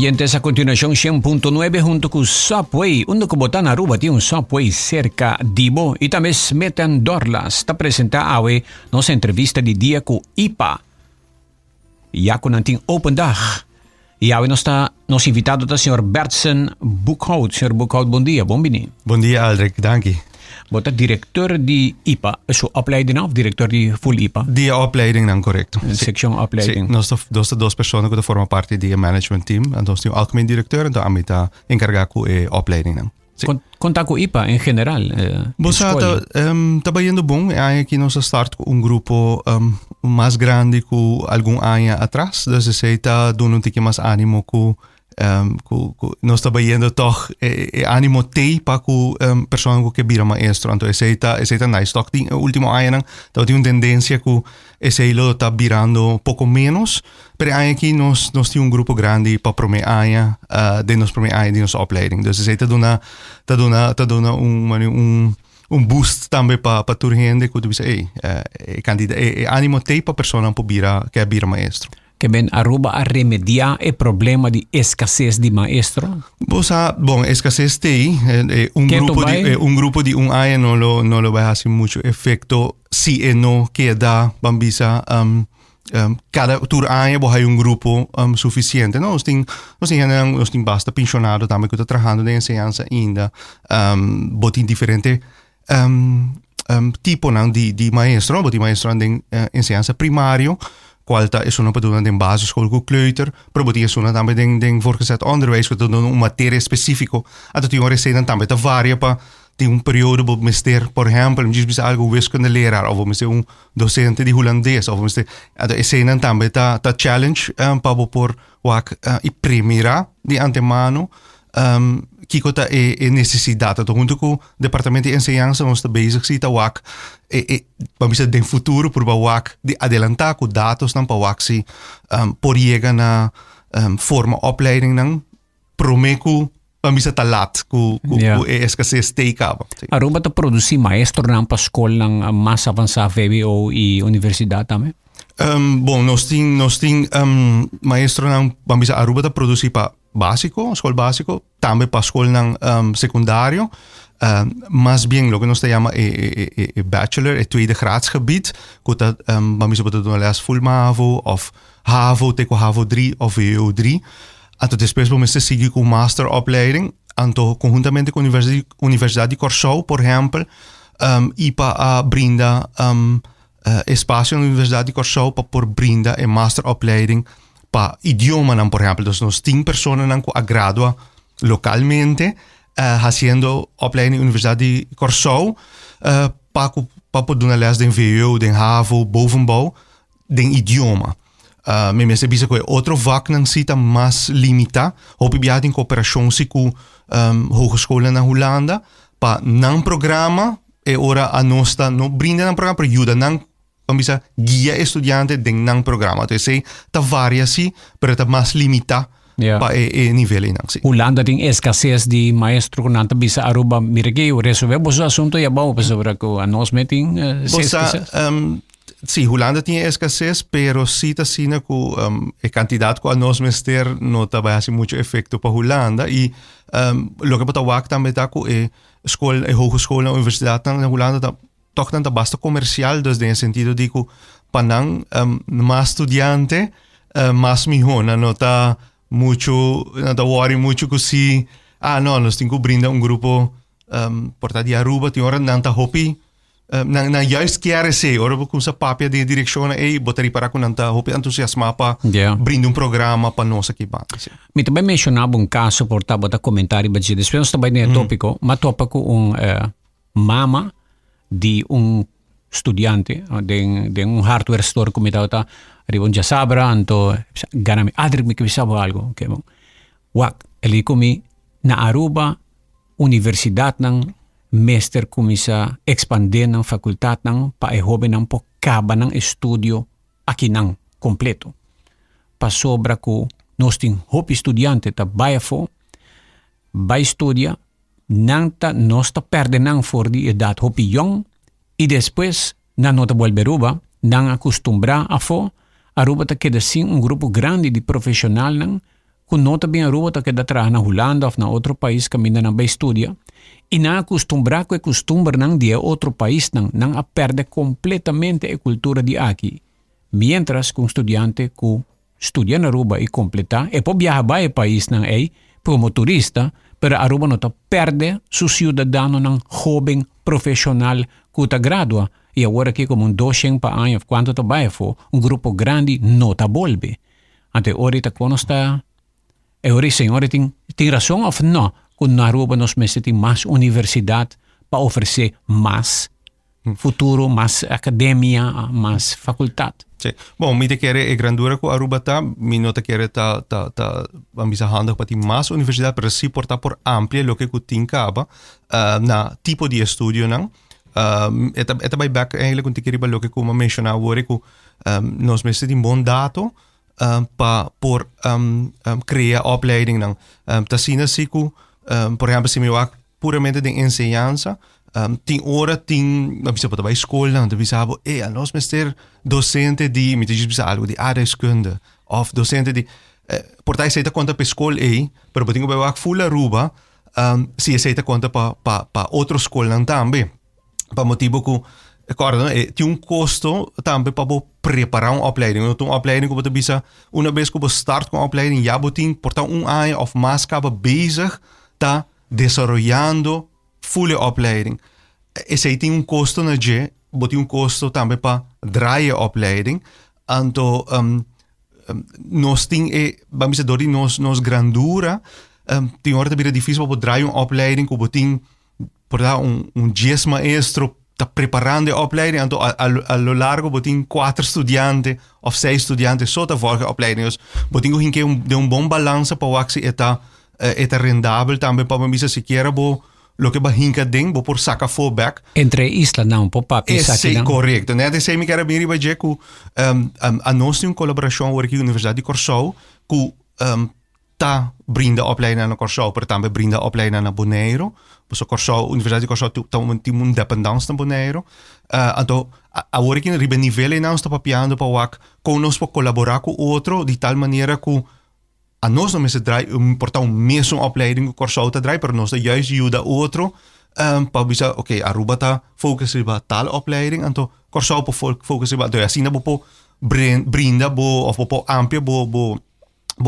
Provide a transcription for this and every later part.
oyentes, a continuación 100.9 junto con Subway. Uno que botan Aruba tiene un Subway cerca Dibo y también Smetan Dorlas. Está presenta awe nuestra entrevista de día con IPA. Ya con anting open dag. Y awe nos invitado al señor Bertsen Boekhout. Señor Boekhout, bom dia, bom bini. Bom dia, Aldrich, dank je. Bota directeur di IPA, zo opleiding of directeur di full IPA? Die opleiding dan, correct. Een section opleiding. Nós duas pessoas que formam parte do management team. En nós temos o algemeen directeur en dan está encarregado com a opleiding dan. Conta com IPA em geral. Você está indo bom. Aqui nós start com grupo mais grande que algum ano atrás. Dus você está dando um pouco mais ânimo com nós trabalhando toch ânimo tem para com pessoas que viram maestro. Então esse está nice. Toch no último ano então tem uma tendência que esse lo está virando pouco menos. Pero aqui nós temos grupo grande para primeiro ano de nosso primeiro ano de nossa opleiding. Dus esse está dando um boost também para toda gente que diz candidato ânimo tem para pessoas que viram maestro. Que ben Aruba a remediar o problema de escassez de maestro? Bom, escassez tem. Um grupo de um ano não lo vai fazer muito efeito se não queda bambisa cada ano vai um grupo suficiente. Nós tem basta pensionado também que está trabalhando de enseñança ainda. Botin diferente tipo de maestro, botin maestro de enseñança primário. Qualta is zo'n bedoeling in basisschool com kleuter, probeer zo'n dan bij den voorgezet onderwijs dat dan een materie specifico. En dat die jongen zijn dan bij te variëren pa die een periode op mister, por ejemplo, misschien algo wiskunde leraar of misschien een docent die Hollandees of misschien dat zijn dan bij ta challenge pa por wak i primera di antemano Kiko ta necessidade. Então, junto com o departamento de enseñança, nós estamos bezig zitten wak vamos dizer, de futuro, por wak de adelantar com dados dan pa wak si por llegar na forma opleiding dan promeco vamos dizer talat com escassez teikaba. Aruba ta produzir maestro nan pa school ng mas avançado VWO e universidade também? Bom, nós temos maestro nan vamos dizer Aruba ta produzir pa básico, school básico, também para school ng secundario. Mas bien, lo que nos llama bachelor, het tweede graadsgebied, dat vamos a doen les full MAVO of HAVO, teco HAVO 3 of VWO 3. En tot después vamos a seguir con masteropleiding, en to conjuntamente con Universidade de Curaçao, por ejemplo, IPA brinda espacio na Universidade de Curaçao para brinda e masteropleiding para idioma, por ejemplo. Dus nos 10 personas que gradua localmente, haciendo opleiding Universidade de Curaçao, para poder doen les den VWO, den HAVO, bovenbouw, den idioma. Me mensen bisa ko outro vak nang sita mas limita, hopi biat in cooperação com hogescholen na Holanda, pa nang programa e ora a nosta no brinda nang programa, per ajuda nang bisa guia estudiante den nang programa. Então sei ta variasi, pero ta mas limita. Pa nível in actie. Holanda tem escassez de maestro nanta bisa Aruba mirgeu resolver o assunto e bom sobre que a nós meeting sim, Holanda tinha escassez, pero si ta sina que o candidato que a nós mester não tá vai muito efeito para Holanda e lo que pata wak também tá com escola e hogeschool na universidade na Holanda tá toch dan basta comercial, dus in sentido de que panang mais estudiante mais mijón, não tá muito, não tá worry muito que si não, nós temos que brindar grupo porta de Aruba, tem hora não tá hopi na juist chiare se, ora com essa papia de direção botari para com não tá hopi entusiasma para brindar programa para nós aqui bem. Me também mencionava caso por tá botar comentário, mas depois também nem tópico, mas topa com mama de estudiante de hardware store como está arriba já sabra anto ganami adrik me que sabe algo que bom wak ele comi na Aruba universidade nang meester kumisa expandir nang facultad nang pa hobe nang po kaba nang estudio aqui nang completo pa sobra ko nós ting hopi estudiante ta bayafo bay estudia nang ta nós ta perde nang for di edad hopi young e depois na nota vuelve Aruba nang acostumbrar a fo Aruba ta queda sim grupo grande de profissional nang kung nota bem Aruba ta que da trabalhar na Holanda ou na outro país caminha na ba estudia, e na acostumbrar com a costumbre nang dia outro país nang a perde completamente a cultura de aqui. Mientras que um estudante que estudia na Aruba e completa, e pode viajar para o país nang como turista, pero Aruba não perde su cidadano nang jovem profissional que ta gradua, e agora aqui como 200 pa ano, quanto ta vai for, grupo grande não ta volve. Ante ahorita quando está, ahora senhora tem razão ou não? Quando na Aruba nós temos mais universidade para oferecer mais futuro, mais academia, mais faculdade. Sim. Bom, mi te quere e grandura ko Aruba mi no te quere ambisa handig pati mais universidade para se portar por amplia lo que ku tinkaba na tipo de estudio nang eta by back eigenlijk kun tikiri ba lo que ku mencionar wori ku nos messi di bon dato pa por crear opleiding nang tasina siku por exemplo se mi wak puramente de enseñanza tem hora tem bisa para a escola não bisa abo nós mestre docente de me diz bisa algo de aardrijkskunde of docente de portai seita conta para escola pero botingo bij wak full Aruba se seita conta para outro escola não também para motivo que tem custo também para preparar uma opleiding. Uma opleiding que você bisa uma vez que você start com a opleiding já botin portar ano of mais acaba bezig tá desarrollando full opleiding. E se tem custo na je, botin custo também para draaien opleiding. Anto nós tem vamos dizer nos grandura tem hora de difícil para draaien uma opleiding que botin portar diez maestro está preparando a opleiding então a lo largo botin 4 estudiantes of 6 estudiantes só te volgen opleiding dus botin de bom balança para waxi eta rendável também para mim se quiera lo que hinka ding bo por saca fallback entre isla não pop-up é correto né de sei me quero vir baje ku a nós tem uma colaboração aqui na Universidade de Curaçao ku tá brinda opleiding na Curaçao pero também brinda opleiding na Bonaire so Curaçao Universidade de Curaçao tem uma dependência na Bonaire então agora que ribe nível não está papiando para wak com nós para colaborar com outro de tal maneira que a nós não se draai portar mesmo opleiding com Curaçao te draai pero nós juist ajuda outro para bisa Aruba tá focus ba tal opleiding então Curaçao focus ba assim na bo brinda bo of bo amplia bo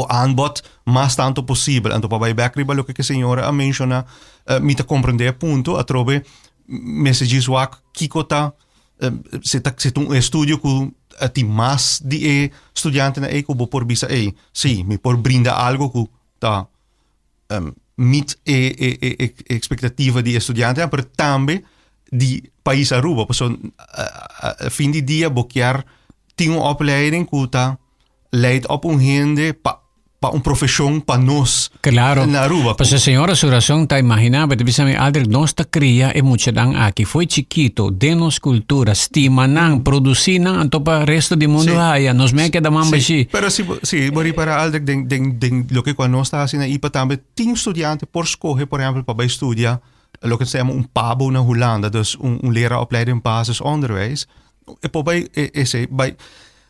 aanbod mais tanto possível. Então, para back riba, o que a senhora menciona, me te compreender ponto, a trobe messages wak kikota se estúdio que tem mais de estudante na eco por bisa sim, me por brinda algo que tá meet expectativa de estudante, mas também de país Aruba, porque a fim de dia boquear tem uma opleiding que tá leidt op un gente pa un profesión pa nos claro na Aruba. Pues a senhora sua razão tá imaginava, te bisa me Aldrich nós tá cria e mucha dan aqui foi chiquito denos cultura estima nan produzir nan anto pa resto di mundo haya nos me queda mamba si pero si bori para Aldrich den lo que quando nós tá assim na IPA também tem estudante por escolher por exemplo para estudiar lo que se chama PABO na Holanda dus leraaropleiding basisonderwijs e poi bij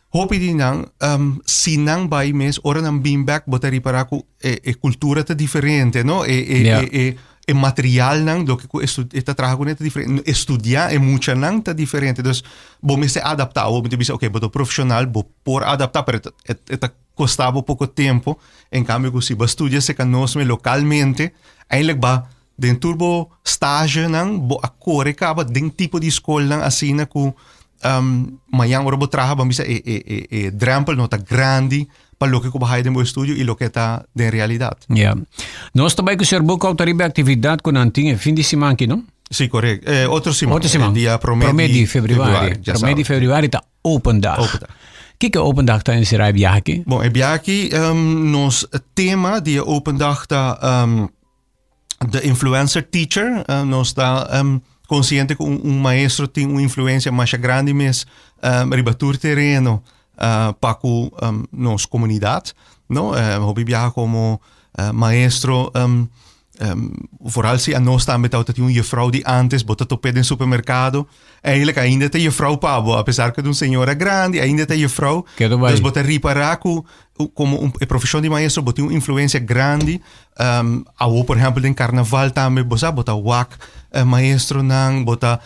hopi di nang sinang by mes ora nang beamback botari para ku cultura te diferente no e material nang do que esta trabajo neta diferente estudiar e mucha nang ta diferente dus bo me se adaptar bo me dice boto profissional bo por adaptar pero eta costava pouco tempo em cambio que se ba estudia se canosme localmente eigenlijk ba den turbo stage nang bo akore ka ba den tipo de escola nang asina ku mayang ora trabalha vamos dizer drempel nota grande para lo que eu bahai no estúdio e lo que está de realidade. Nós também com o Sr. Buco autoriza atividade com antinha fim de semana aqui, não? Sim, correto. Outro semana. Dia promedi februari. Promedi februari está open dag. Que é open dag tijdens de viaje aqui? Bom, é viaje nos tema de open dag está de influencer teacher nos está consciente que un maestro tem uma influência mais grande mas ribatur terreno para nos comunidade, não? Hobby viaja como maestro vooral si ano staan met dat yung juffrouw die antes bota to pede in supermercado. Eigenlijk ainda te juffrouw Pablo, apesar que de senhora grande, ainda te juffrouw. Dus bota riparaku como profissão de maestro bota uma influência grande. Ao por exemplo em carnaval também bota wak maestro nang bota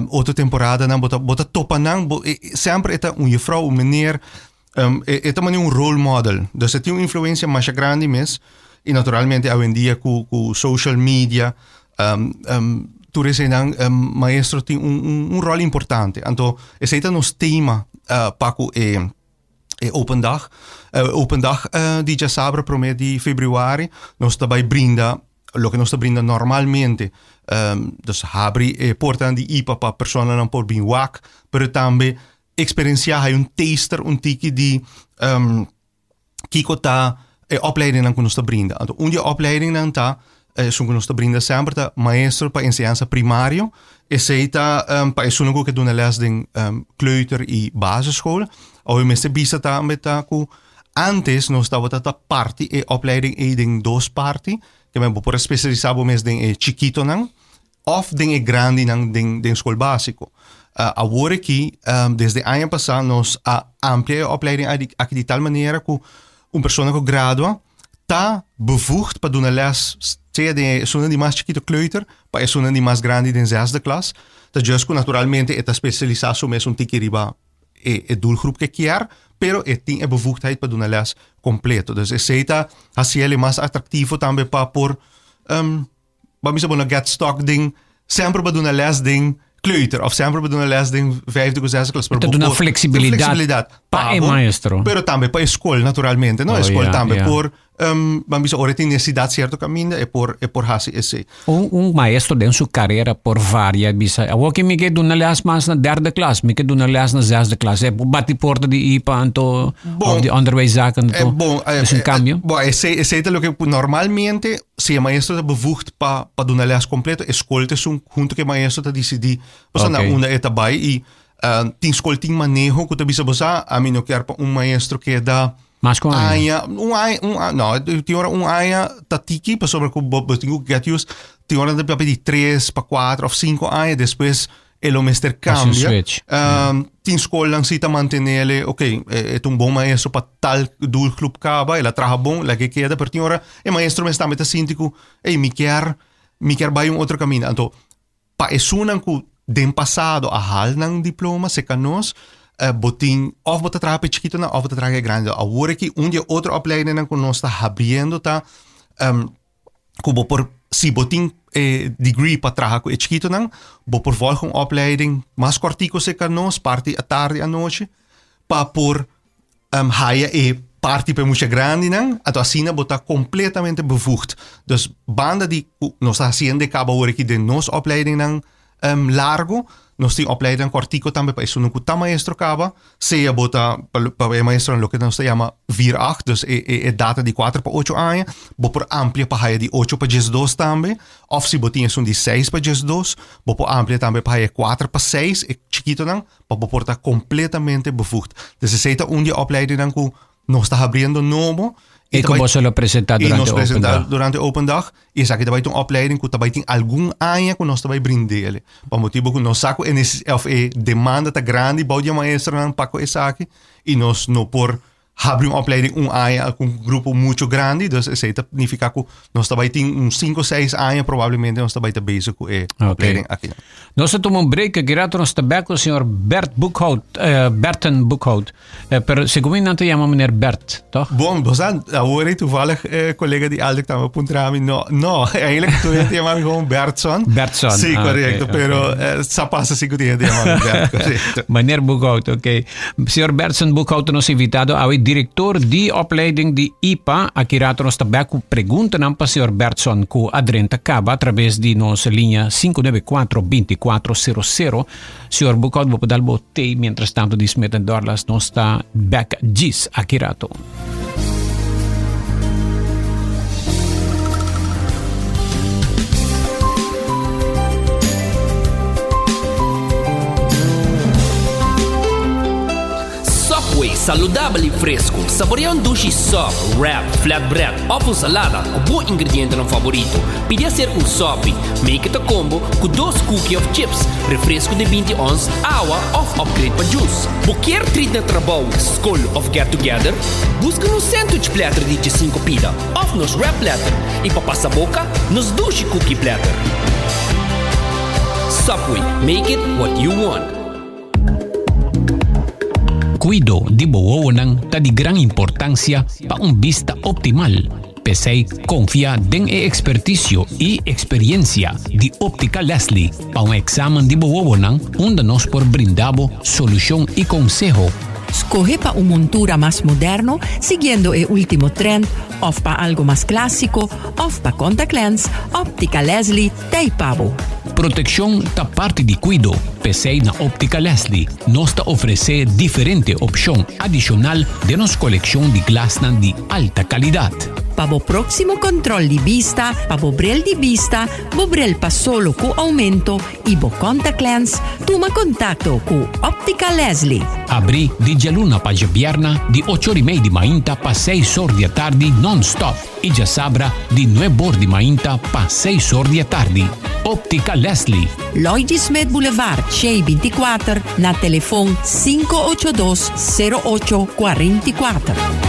outra temporada nang bota topa nang sempre eta juffrouw, meneer. Eta mani un role model. Dus het is een influência mais grande mesmo. E naturalmente hoje em dia com social media, tu recebes maestro tem um rol importante. Então, esse é nos tema para open dag. Open dag die já sabe para de februari, nós também brinda, lo que nós brinda normalmente. Dus abri porta de IPA para pessoas não por bem wak, pero também experienciar um taster, tiki die kiko ta opleiding dan kunnen brinda. Então, onde opleiding dan ta, sun kunnen brinda sempre ta maestro para enseñanza primario, e seita para sun que doen les den kleuter e basisschool. Ou meeste bisa ta met ta ku antes nos estava ta party e opleiding e den dos party, que men por especializado mes den chiquito nan, of den grande nan den school básico. Agora aqui, desde ano passado, nós ampliamos a opleiding aqui de tal maneira que uma pessoa que gradua está bevoegd para dar les, seja de pessoa de mais chiquito kleuter, para pessoa de mais grande de zesde klas. Dat juist que naturalmente é especialização mesmo tiki riba e doelgroep que quer, pero tem a bevoegdheid para dar les completo. Dus é seita assim ele mais atrativo também para por vamos dizer get stock ding, sempre para dar les ding kleuter of sempre para dar les ding vijfde of zesde klas. Então dá flexibilidade para o maestro. Pero também para a escola naturalmente, não? A escola também por vamos dizer ora tem necessidade certo caminho é por hasi esse. Maestro tem sua carreira por várias bisa. Eu que me que dona les mas na derde klas, me que dona les na zesde klas. É bati porta de IPA anto of de onderwijszaken anto. Es un cambio. Bom, esse é lo que normalmente se o maestro está bevoegd para donar les completo, a escola tem junto que o maestro está decidir, você na uma etapa e tem escola tem manejo que tu bisa bosa, a mim não quero para maestro que dá mas com aia, não, tem hora aia tatiki, para sobre que eu tenho que get used, tem hora de papel de 3 para 4 ou 5 aia, depois ele mestre cambia. Tem escola lang sita mantener ele, ok, é bom maestro para tal doelgroep caba, ele trabalha bom, lá que queda, pero tem hora o maestro me está met síntico, me quer vai outro caminho. Então, para isso não que den passado a hal ng diploma se canos botin of bota traga chiquito na of bota traga grande. Agora que dia outra opleiding na nós está abrindo tá como por si botin degree para traga com chiquito na bo por volgende opleiding mais cortico se canos parte a tarde a noite para por haia parte para muito grande não, então assim na bota completamente bevoegd. Dus banda die nós está haciendo cabo agora que de nos opleiding não largo, nós temos opleiding cortico também para isso não custa maestro caba, se a bota para maestro no que nós chama 4-8, dus é data de 4 para 8 anos, bo por amplia para de 8 para 12 também, of se botinha são de 6 para 12, bo por amplia também para 4 para 6, é chiquito não, para bo por tá completamente bevoegd. Dus se seita dia opleiding não que nós está abrindo novo. E como se lo apresenta durante open dag, e sa que também tem opleiding que também tem algum ano que nós também brindele. Por motivo que nós saco demanda tá grande, baudia maestro não paco essa aqui, e nós não por abrir uma opleiding ano com grupo muito grande, dus isso significa que nós também tem 5 ou 6 anos provavelmente nós também tá bezig com opleiding aqui. Nós tomamos um break aqui rato nós também com o senhor Berten Boekhout. Per segundo não te chama meneer Bert, toch? Bom, agora toevallig collega die altijd aan me puntrami no, eigenlijk tu te llamavi gewoon Bertson. Bertson. Sì, corretto, okay, pero sa passa si te llamavi Bert, corretto. Meneer Boekhout, oké. Senhor Bertson Boekhout nos invitado a diretor de opleiding de IPA, aqui rato nós também com pergunta para o senhor Bertson com Adrenta Caba através de nossa linha 594-2400. Senhor Boekhout, vou dar botei, mientras tanto dismeten dorlas, nós está back gis aqui rato. Saludável e fresco. Saboreia um sushi soft, wrap, flatbread ou com salada com bom ingrediente no favorito. Podia ser um sopi. Make it a combo com 2 cookies of chips, refresco de 20 ons, água ou upgrade para juice. Qualquer treat na trabalho, school of get together, busca no sandwich platter de 5 pida ou nos wrap platter. E para passar a boca, nos sushi cookie platter. Subway, make it what you want. Cuido di buwawanang ta di gran importancia pa un vista optimal. Pesay confia den e expertisio y experiencia di Óptica Leslie pa un examen di buwawanang onde nos por brindabo solución y consejo. Escoge para una montura más moderno, siguiendo el último trend, o para algo más clásico, o para contact lens, Óptica Leslie, te pavo. Protección ta parte di cuido. Pesay na Óptica Leslie nos ta ofrece diferente opción adicional de nos colección de glasnan de alta calidad. Para o próximo control de vista, para o bril de vista, o bril pa solo com aumento e o contact lens, toma contacto com Óptica Leslie. Abri di Jaluna pa Jabierna di 8:30 di mainta pa 6 horas di tardi non-stop e già sabra di 9 horas di mainta pa 6 horas di tardi. Óptica Leslie. Lloyd Smith Boulevard, Shea 24, na telefoon 582-0844.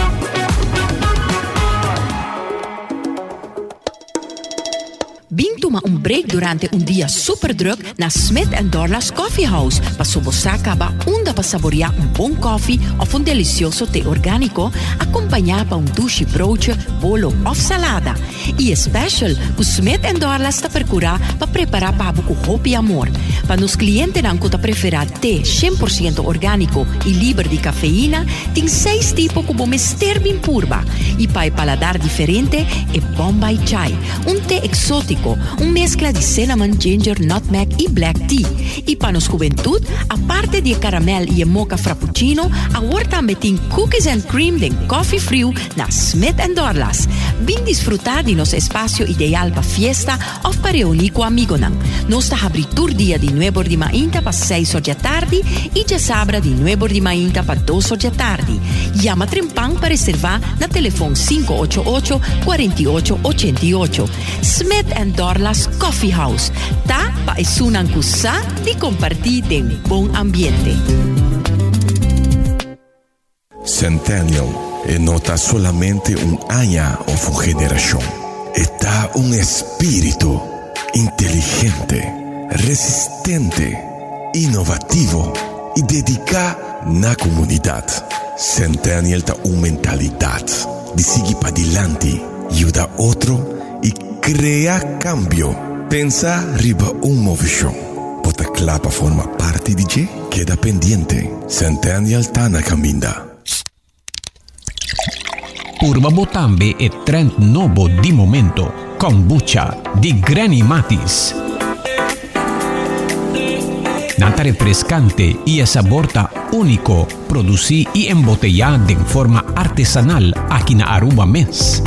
Bing toma un break durante un día super druk na Smith & Dorlas Coffee House. Pa sobosaka ba unda pa saborear un bom coffee of un delicioso té orgánico, acompanhar pa un douche broodje, bolo of salada. E special, o Smith & Dorlas ta percura pa preparar pa buco hopi amor. Pa nos clientes nan kuta preferar té 100% orgánico e libre de cafeína, tem 6 tipos como mister bin purba. E pa el paladar diferente, e Bombay Chai, un té exótico, un mezcla de cinnamon, ginger, nutmeg y black tea. Y para nos juventud, aparte de caramel y mocha frappuccino, ahora también tiene cookies and cream de coffee frío na Smith & Dorlas. Bin disfrutar de nos espacio ideal para fiesta o para reunir con amigos. Nos está abritur día de 9 de mainta para 6 horas de tarde y ya sabra de 9 de mainta para 2 horas de tarde. Llama Trempang para reservar na telefone 588-4888. Smith & Dorlas Coffee House. Ta pa esunan kusa di compartir en buen ambiente. Centennial no está solamente un año o una generación. Está un espíritu inteligente, resistente, innovativo y dedicado na comunidad. Centennial está una mentalidad de seguir para adelante, ayudar a otro y crea cambio. Pensa riba un movimiento. Pota clapa forma parte di G, queda pendiente. Centennial Tana Caminda. Purba Botambe e trend novo di momento. Kombucha di Granny Matis. Nata refrescante y saborta único. Producí y embotellada en forma artesanal aquí na Aruba Mes.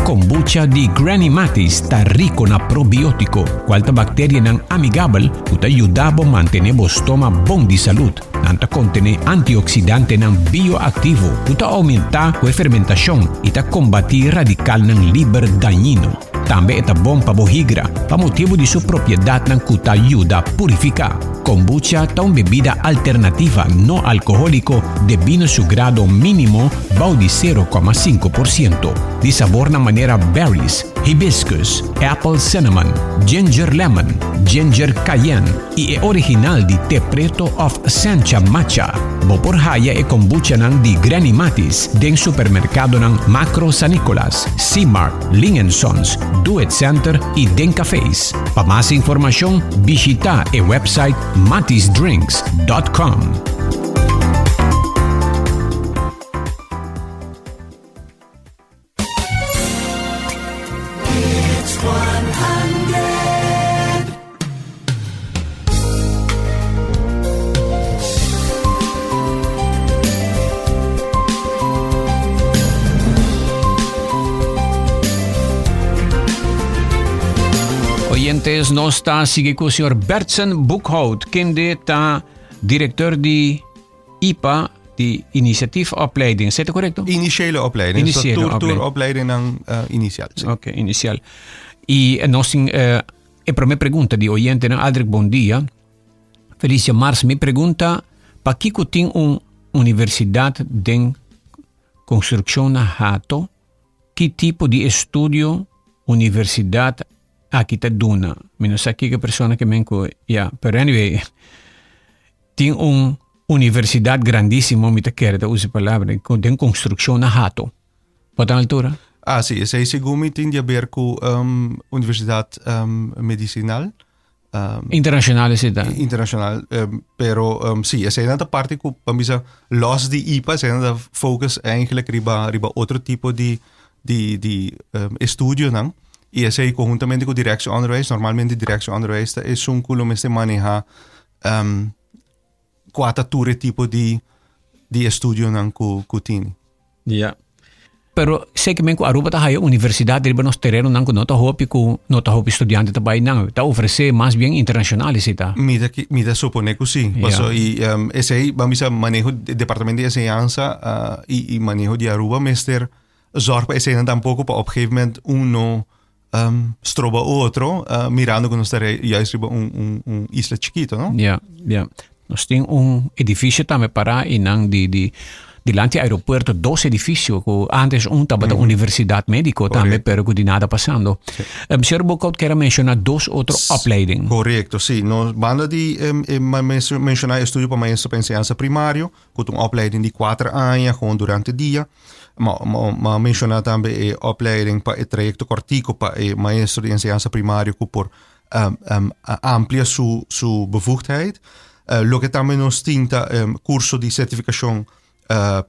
Kombucha di Granny Matis está rico na probiótico, qualta bacteria nan amigable, que ayuda a mantener o estómago bom de salud. Nanta contene antioxidante nan bioactivo, que aumenta a fermentación y combatir radical nan liber dañino. Também é bom para a higra, para motivo de sua propriedade que ajuda a purificar. Kombucha é uma bebida alternativa não alcoólico de vinho su grado mínimo de 0,5%. De sabor na maneira berries, hibiscus, apple cinnamon, ginger lemon, ginger cayenne e é original de té preto of Sancha Matcha. Bo por haya e kombucha ng di Granny Matis den supermercado ng Macro San Nicolas, C-Mart, Ling & Sons, Do It Center e den cafés. Para más información, visita el website matisdrinks.com. Oyentes, nos está sigue con el señor Bertsen Buchhout, quien está director de IPA die initiatiefopleiding. Zit dat correct? Initiële opleiding. Initiële Dus de opleiding. opleiding ng inicial. Ok, inicial. Y nos para me pregunta de oyente, ¿no? Aldrich, buen día. Felicia Mars me pregunta, ¿para qué tiene una universidad de construcción na hato? ¿Qué tipo de estudio universidad aquí está duna? Menos aquí que persona que me ya, pero anyway, tiene una universidad grandísima, me te quiero usar palabra, de construcción na hato. ¿Por tan altura? Ah, sí, ese es según tin de ver con Universidad Medicinal. Internacional is het. Internacional. Pero sí, esa es una parte que para los de IPA, esa es una focus eigenlijk riba otro tipo de estudio, ¿no? Y ese conjuntamente con dirección onderwijs, normalmente dirección onderwijs es un culo que maneja quatro tipo de estudio ¿no? que tiene. Ja. Pero sei que men ko Aruba ta hayo universidad riba nos terreno nang no ta hopi estudiante ta bai nang ta ofrece más bien internacionales ita. Mira supone que sí. Paso y ese vamos a manejo departamento de enseñanza y manejo de Aruba meester zorg para ese tampoco para op gegeven moment uno stroba otro mirando que nos estará juist riba un isla chiquito, ¿no? Ja. Nos tem edificio também para inang di Delante aeropuerto, 2 edificios. Antes estaba la Universidad Médico también, pero que nada pasando. Sir Bokout quiere mencionar 2 otras opleidingen. Correcto, sí. Nos banda die mencionar estudio para maestro para enseñanza primario, con una opleiding de 4 años, gewoon durante el día. Maar mencionar también opleiding para el trayecto cortico para maestro de enseñanza primario, que por amplia su bevoegdheid. Lo que también nos tinta curso de certificación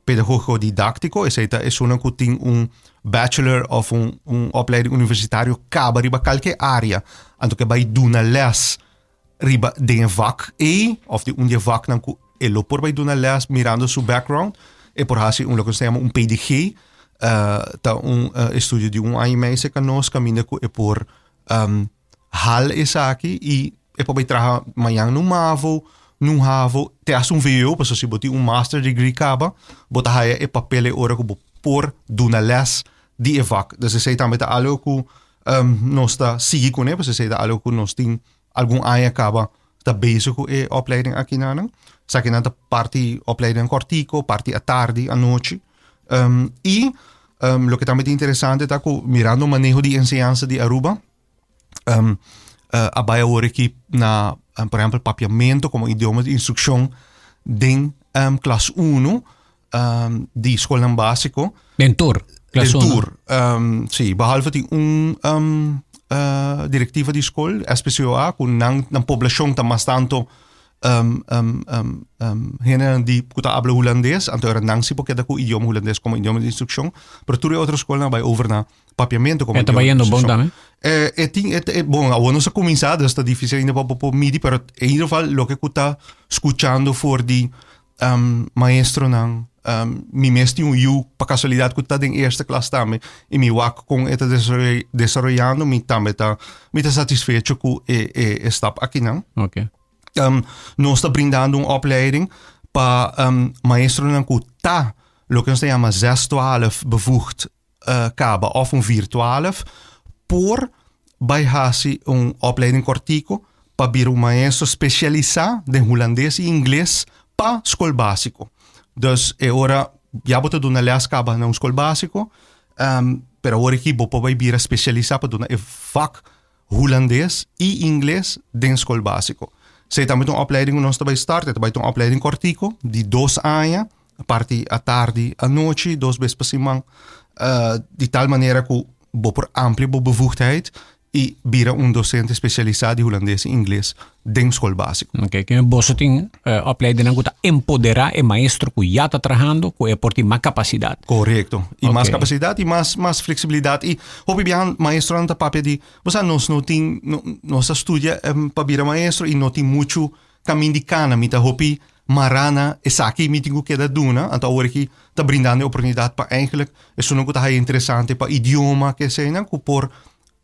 pedagogico-didactico, esa es una que tiene un bachelor of un opleiding universitario caba riba qualche area. Anto que bij doen les riba de een vak of de un vak nan ku elo por bij doen les mirando su background e por hasi lo que se llama un PDG ta un estudio de un año meise canos camina ku e por hal esaki e por bij traha mayang no MAVO num havo te as un VO, paso si boti un master degree caba, bota haya e papele ora ku por duna les di evak. Dus se sei também algo ku nos sta sigi ku ne, paso sei algo ku nos tin algum aya caba sta bezig ku e opleiding aqui nanang. Sa que nanta parti opleiding cortico, parti a tarde, a noche. Lo que também é interessante tá ku mirando o manejo de enseñanza de Aruba. Abaya ora aqui na por ejemplo, papiamento como idioma de instrucción de clase 1 de escola básico. Dentur. Dentur. Sí, behalve die directiva de escola, SPCOA, con una población tan más tanto gente die kuta habla holandés, anto nang si porque da ku idioma holandés como idioma de instrucción, pero tú otra escola vai over na papiamento como idioma de instrucción. Bom, agora se começar, está difícil ainda para midi, pero en ieder geval lo que kuta escuchando for die maestro nang mi mesti para casualidad kuta en eerste klas também e mi wak con eta desarrollando mi também tá satisfecho ku stap aqui nang. Okay. Nós está brindando uma opleiding para maestro nang kuta lo que se llama 6-12 bevoegd caba of un 4-12 por bij hasi een opleiding cortico para vir un maestro especializado de holandês e inglês para school básico. Dus ora já bota dona les caba na school básico, pero ora aqui bopo vai vir especializado para dona vak holandês e inglês de school básico. Sei também uma opleiding nós também starten, também uma opleiding cortico de 2 anos, a parte à tarde, à noite, 2 vezes por semana, de tal maneira que por amplia bevoegdheid e bira un docente especializado de holandês e inglês dentro school básico. Okay, que você tem opleiding que empoderar o maestro que já está trabalhando, que é por ter mais capacidade. Correto. E mais capacidade e mais flexibilidade. E hobby bihan maestro anta papel de, você nós não tem nós estudia para bira maestro e não tem muito caminho de cana, mita hobby marana esaki meeting que da duna, anta hoor que tá brindando oportunidade para eigenlijk is zo'n goed interessante para idioma que sei na que por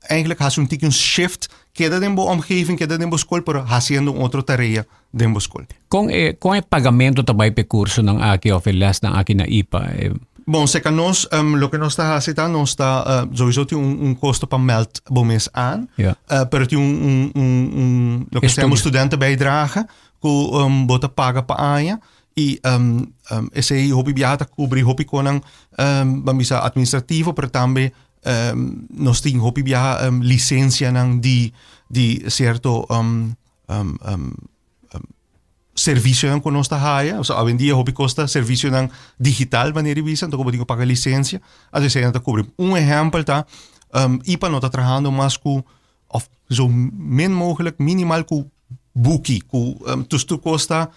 eigenlijk hace un shift, queda dentro omgeving, queda dentro school, pero haciendo otra tarea dentro school. Kung e pagamento tabay pe kurso ng aki of les ng aki na IPA, Bom, se nos, lo que nos está haciendo, nos está, sowieso tiene un costo para meld bomes aan, Ja. pero tiene lo que se llama studentenbijdrage, que bota paga pa anya, e esse hobby viaja cobri hobby con bambisa administrativo, pero también nos tiene hobby viaja licencia nang di certo servicio yang kono sta haya, o sea, hoy en día hobby costa servicio nang digital wanneer je visa, então como digo paga licencia, also se anda cobrir. Un ejemplo tá, IPA no está trabajando más cu of zo min mogelijk minimaal cu boekie, cu tu costa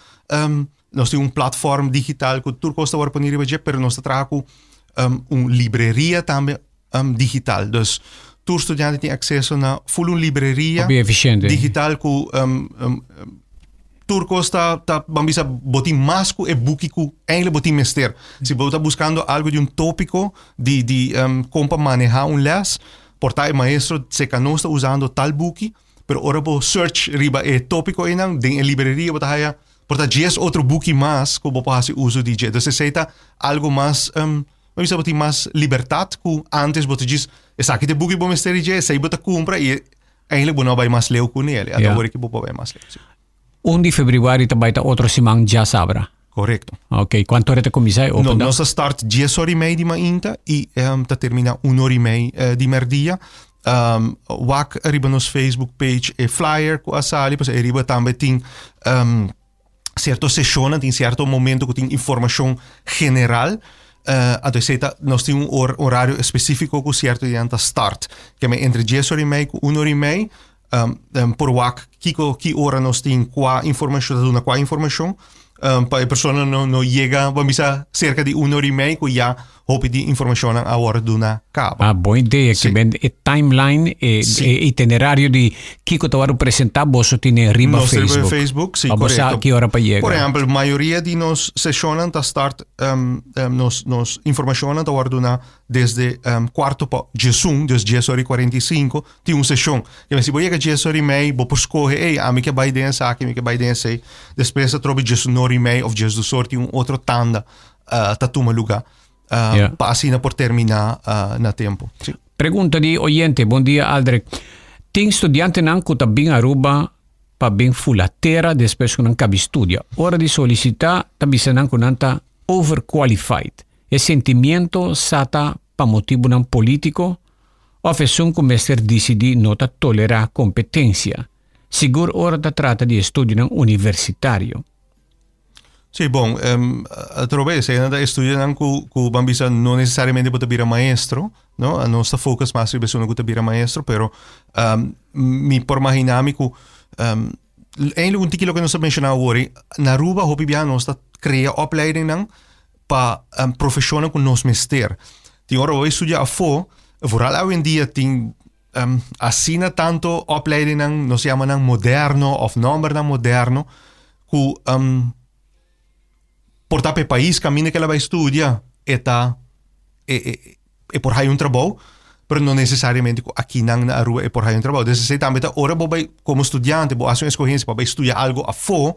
nós temos platform digital cu tu costa waar wanneer je budget, pero nós está trabajando cu libreria também digital. Dus tu studenten têm acesso na full libreria digital cu Turco está bambisa botin masco e bukiku eigenlijk botin mester. Si está buscando algo de un tópico de compa manejar un les, porta el maestro se no está usando tal buki, pero ahora bo search riba e tópico enang den librería bota haya porta 10 otro buki más que bo hace uso de je. Entonces se algo más bambisa botin más libertad ku antes bota gis esa aqui de buki bo mester je, se bota compra e eigenlijk bo no vai mais leu ku nele. Agora que bo vai mais leu. 1 de februari tabay ta otro simang já sabra. Correcto. Ok, quanto rete comisai? Nossa start 10 ore e meia di mainta e termina 1 ora e meia di merdia. Wak arriba nos Facebook page e flyer com a sali, pois arriba também tem certo sessão, tem certo momento que tem informação general. Então, nós temos horário específico com certo diante start, que é entre 10 ore e meia e 1 ora e meia. Por wak que hora nós temos qua informação para a pessoa não chega vamos cerca de 1 hora e meia que já hope de informação a hora do na cabo. Boa ideia que bem e timeline e itinerário de que eu estava apresentar você tem riba Facebook sim, correto. Que hora para chegar? Por exemplo, a maioria de nos sessões tá start nos informação a hora do na desde quarto para 10 horas e 45 tem uma sessão. Que se você chega 10 horas e meia, vou por escolher, a mim que vai dançar, aqui, que vai dançar. Depois eu trovo 10 horas e meia ou 10 horas tem outro tanda tá toma lugar. Para assim por terminar na tempo. Sim. Pergunta de oyente, bom dia Aldrich. Tem estudante não que está bem aruba para bem fulatera depois que não cabe estudia. Hora de solicitar, está não que não está overqualified. É sentimento sata para motivo não político ou é um comester decidir não tolerar competência. Seguro hora da trata de estudo não universitário. Sì, bom, trobe, se anda estudiando com bambisa não necessariamente pode vir maestro, no? A nossa focus mais é pessoa que pode vir maestro, pero me por imaginar que eigenlijk um tiquilo que nós mencionamos agora, na Aruba hopi bia nós cria opleiding para profissional com nós mester. Tem hora eu estudia a fo, vooral hoje em dia tem assina tanto opleiding nós chamamos moderno of number moderno, que portar para o país, caminho que ela vai estudar, é por aí trabalho, mas não necessariamente aqui na rua é por aí trabalho. Então, você também está, ora, como estudante, você faz uma escolha para estudar algo a fora,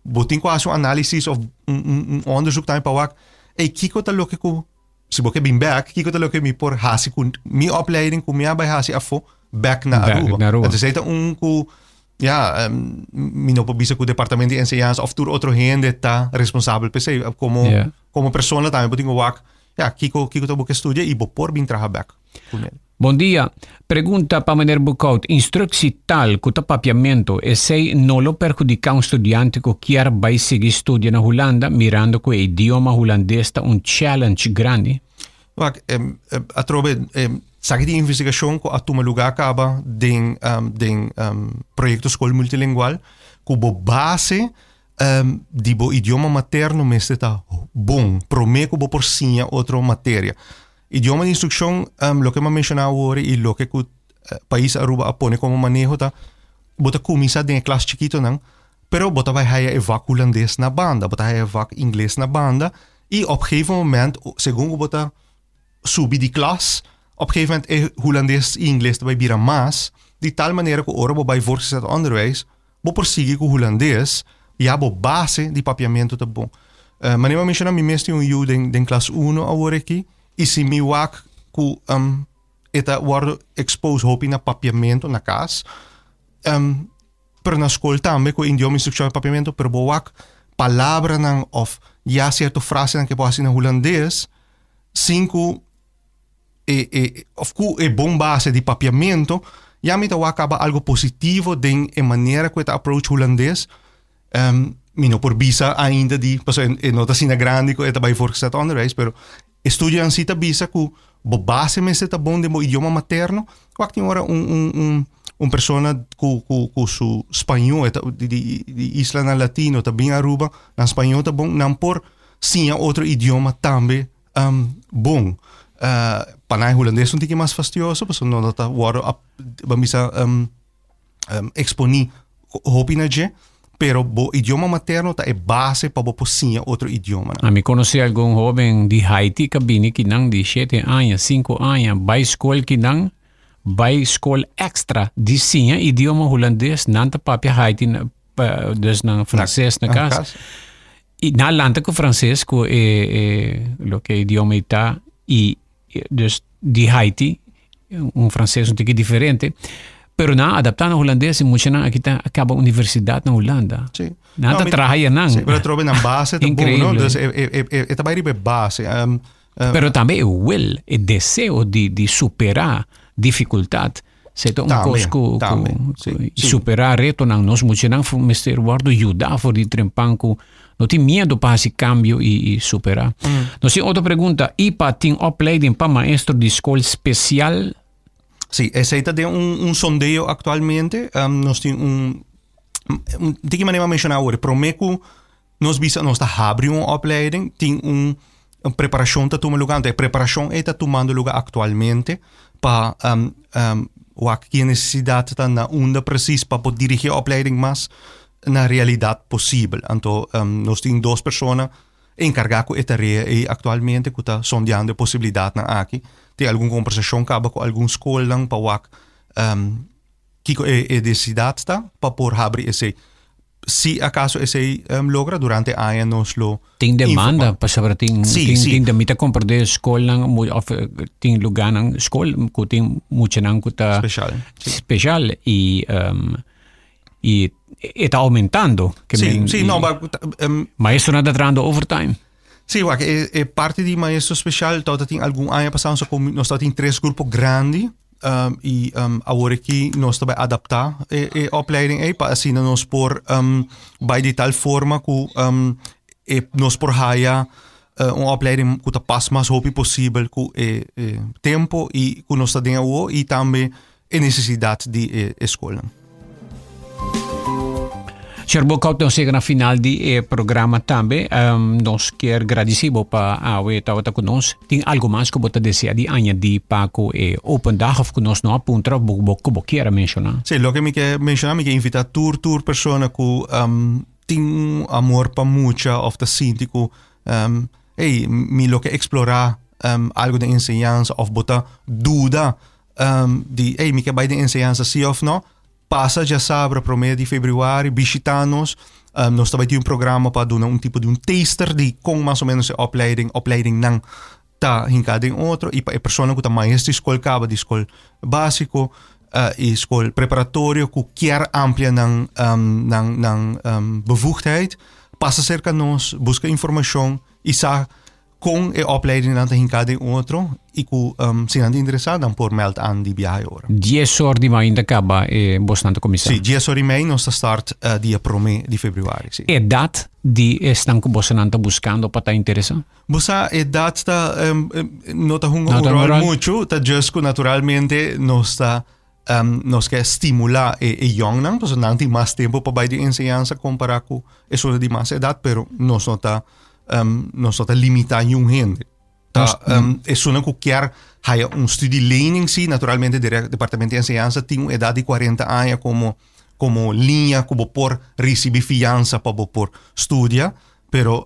você tem que fazer análise ou onderzoek também para ver, que coisa lo que se você bem back, que coisa lo que me por hasi com minha opleiding, com minha vai hasi a fora, back na rua. Então, você está mi não pode que o departamento de enseñanza of tur outro gente está responsável por isso como pessoa também pode wak kiko tá boca estudia e por bem trabalhar com ele. Bom dia. Pergunta para maneira bucaut. Instrução tal que o papiamento é sei não lo perjudica estudante que quer vai seguir estudia na Holanda mirando que o idioma holandês está challenge grande. Wak a trobe Sabe de investigação que a toma lugar acaba den projeto escola multilingual que a base de bo idioma materno mesmo está bom, promete que por sim outra matéria. Idioma de instrução, lo que eu mencionava agora e lo que o país Aruba põe como manejo tá, bota começa de classe chiquito não, pero bota vai haya evak holandês na banda, bota haya evak inglês na banda e op gegeven moment, segundo bota subir de classe op een gegeven moment Holandees e inglês bij bira mas, de tal maneira que ora bij voortgezet onderwijs, bo persigi com holandês, ja bo base di papiamento tá bom. Mas eu menciono mi mestre eu den classe 1 agora aqui, e se mi wak ku eta word expose hopi na papiamento na casa, per na school também com idioma instrução e papiamento, per bo wak palavra nang of ja certo frase nang que pode na holandês, cinco of ku bom base di papiamento, ja mi ta acaba algo positivo den e maneira que ta approach holandês. Mino por visa ainda di, paso nota sina grande ko eta by voorgezet onderwijs, pero estudian sita visa ku bo base men seta bom de mo idioma materno, kwak ti ora un persona ku su espanhol eta di isla na latino ta bem Aruba, na espanhol ta bom, nan por sia outro idioma também bom. Panay holandês um tique mais fastidioso, paso no data waro bamisa exponi hopi na je. Pero bo idioma materno ta é base para bo posinha outro idioma. A mim conheci algum jovem de Haiti que vinha que não de 7 anos, 5 anos, vai escola que não, vai escola extra de sim idioma holandês, não tá papia Haiti, dus na francês na casa. E na landa com francês que lo que idioma está e dus de Haiti, francês um pouco diferente. Pero na adaptar na holandês, muita na aqui acaba a universidade na Holanda. Sim. Nada trabalha não. Sim, pero trobe na base tá bom, não? Dus é também ribe base. Pero também o will, o desejo de superar dificuldade. Se to coisa que superar reto não nós muita não mister guardo ajudar for de trempanco. Não tem medo para esse cambio e superar. Nós tem outra pergunta. IPA tem opleiding para maestro de escola especial? Sí, ese de un sondeo actualmente. Nos tiene de que maneira mencionar agora, promeco nos visa nos está abrindo uma opleiding, tem uma preparação está tomando lugar, a preparação está tomando lugar atualmente para o que necessidade está na onda precisa para poder dirigir a opleiding mais na realidade possível. Então, nós temos 2 pessoas encarregadas com esta tarefa e atualmente que está sondeando a possibilidade na aqui. Tem alguma conversação acaba com algum escola para o que é necessidade está para por abrir esse se acaso esse logra durante a ano nos lo tem demanda para saber tem demanda comprar de escola ou tem lugar na escola que tem muito não que tá especial e está aumentando que maestro nada trando overtime. Sim, é parte de maestro especial, então tem algum ano passado nós temos 3 grupos grandes e agora aqui nós também adaptar a opleiding para assim nós por vai de tal forma que nós por haya uma opleiding que tá passa mais rápido possível com tempo e que nós temos e também a necessidade de escola. Cherbocau então chega na final do programa também. Nós quer agradecer para a estar conosco. Tem algo mais que você deseja de añadir para que open dag of que nós não aponta que quer mencionar? Sim, o que me quer mencionar, me quer invitar tour pessoa que tem amor para muita of the sinti que me lo que explorar algo de enseñanza of bota dúvida de me quer vai de enseñanza sim ou não. Passa, já sabe, para o mês de fevereiro, visita-nos. Nós também temos programa para dar tipo de taster de como mais ou menos a opleiding não está hincada em outro. E para a pessoa que está mais de escola caba, de escola básico, e escola preparatória, que quer amplia bevoegdheid, passa cerca de nós, busca informação e sabe com a opleiding não está hincada em outro. E que se não interessado, dan por meld aan die viaje ora. 10 ore di mai ainda acaba bastante comissão. Sì, 10 ore e meia nós start dia 1 de fevereiro. Sì. E dat di estão que você não buscando para estar interessado? Bossa e dat está não está hungar muito, está just que naturalmente nós está nós quer estimular e young não, porque não tem mais tempo para de enseñanza comparar com isso de mais idade, pero nós não está limitar young gente. É só que quer haya studielening sim, naturalmente o departamento de enseñanza tem uma idade de 40 anos como linha, como por receber fiança para por estudar, Pero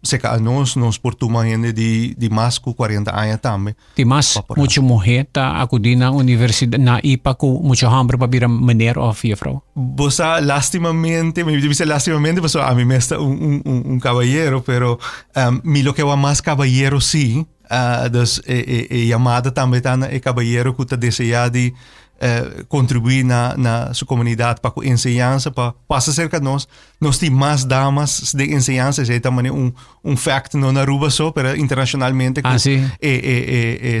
seca nos por tuma gente di mas ku 40 anos também. Di mas mucho mujer ta ako din na universidad na ipa ko mucho hambre pa bira meneer of juffrouw. Bosa lastimamente, me dice lastimamente, pues a mí me está un caballero, pero mi lo que va más caballero sí. Dus llamada também tá na caballero que tá deseja de contribuir na sua comunidade para a enseñança, para passa cerca de nós tem mais damas de enseñança, é também fact não na Aruba só, pero internacionalmente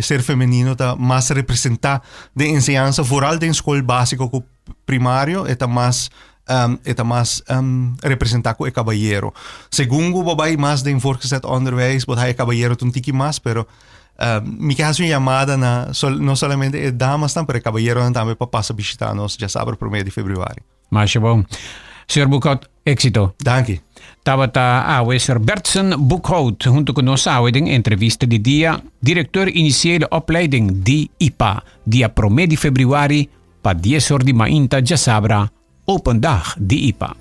ser feminino tá mais representar de enseñança, vooral de escola básica com primário, é mais representar com o caballero. Segundo, babai mais de voortgezet onderwijs, wat hij caballero um tiki mais, pero me quer uma chamada não somente é damas, pero o caballero também para passar visitar nós, já sabe, por meio de fevereiro. Mas bom. Sir Boekhout, éxito. Dank. Tabata awe Sir Bertsen Boekhout, junto con nos awe ding entrevista di dia, directeur initiële opleiding di IPA, dia promedi februari, pa 10 ore di mainta, já sabra, open dag di IPA.